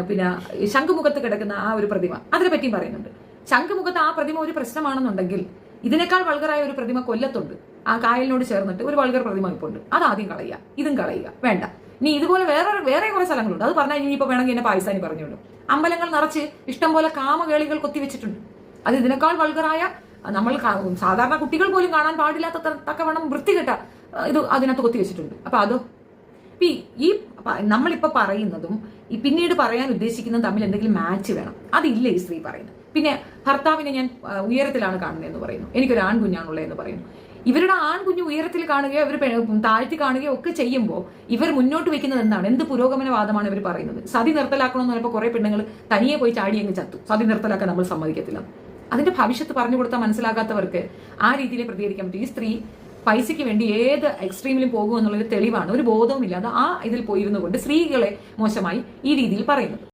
പിന്നെ ശംഖുമുഖത്ത് കിടക്കുന്ന ആ ഒരു പ്രതിമ അതിനെ പറ്റിയും പറയുന്നുണ്ട്. ശംഖുമുഖത്ത് ആ പ്രതിമ ഒരു പ്രശ്നമാണെന്നുണ്ടെങ്കിൽ ഇതിനേക്കാൾ വൾഗറായ ഒരു പ്രതിമ കൊല്ലത്തുണ്ട്. ആ കായലിനോട് ചേർന്നിട്ട് ഒരു വൾഗർ പ്രതിമ ഇപ്പോൾ ഉണ്ട്. അത് ആദ്യം കളയുക, ഇതും കളയുക, വേണ്ട. ഇനി ഇതുപോലെ വേറെ കുറെ സ്ഥലങ്ങളുണ്ട്. അത് പറഞ്ഞാൽ ഇനിയിപ്പോ വേണമെങ്കിൽ എന്നെ പാകിസ്ഥാനി പറഞ്ഞോളൂ. അമ്പലങ്ങൾ നിറച്ച് ഇഷ്ടംപോലെ കാമകേളികൾ കൊത്തിവെച്ചിട്ടുണ്ട്. അത് ഇതിനേക്കാൾ വൾഗറായ, നമ്മൾ സാധാരണ കുട്ടികൾ പോലും കാണാൻ പാടില്ലാത്ത തക്കവണ്ണം വൃത്തികെട്ട ഇത് അതിനകത്ത് കൊത്തിവെച്ചിട്ടുണ്ട്. അപ്പൊ അതോ ഈ നമ്മളിപ്പോ പറയുന്നതും ഈ പിന്നീട് പറയാൻ ഉദ്ദേശിക്കുന്നതും തമ്മിൽ എന്തെങ്കിലും മാച്ച് വേണം. അതില്ല ഈ സ്ത്രീ പറയുന്നത്. പിന്നെ ഭർത്താവിനെ ഞാൻ ഉയരത്തിലാണ് കാണുന്നതെന്ന് പറയുന്നു, എനിക്കൊരു ആൺകുഞ്ഞാണുള്ളതെന്ന് പറയുന്നു. ഇവരുടെ ആൺകുഞ്ഞ് ഉയരത്തിൽ കാണുകയോ അവർ താഴ്ത്തി കാണുകയോ ഒക്കെ ചെയ്യുമ്പോൾ ഇവർ മുന്നോട്ട് വെക്കുന്നത് എന്താണ്? എന്ത് പുരോഗമനവാദമാണ് ഇവർ പറയുന്നത്? സതി നിർത്തലാക്കണമെന്ന് പറഞ്ഞപ്പോൾ കുറെ പെണ്ണുങ്ങൾ തനിയെ പോയി ചാടി അങ്ങ് ചത്തു. സതി നിർത്തലാക്കാൻ നമ്മൾ സമ്മതിക്കത്തില്ല. അതിന്റെ ഭവിഷ്യത്ത് പറഞ്ഞു കൊടുത്താൽ മനസ്സിലാകാത്തവർക്ക് ആ രീതിയിൽ പ്രതികരിക്കാൻ പറ്റും. ഈ സ്ത്രീ പൈസയ്ക്ക് വേണ്ടി ഏത് എക്സ്ട്രീമിലും പോകുമെന്നുള്ളൊരു തെളിവാണ്. ഒരു ബോധവും ഇല്ലാതെ ആ ഇതിൽ പോയിരുന്നു കൊണ്ട് സ്ത്രീകളെ മോശമായി ഈ രീതിയിൽ പറയുന്നത്.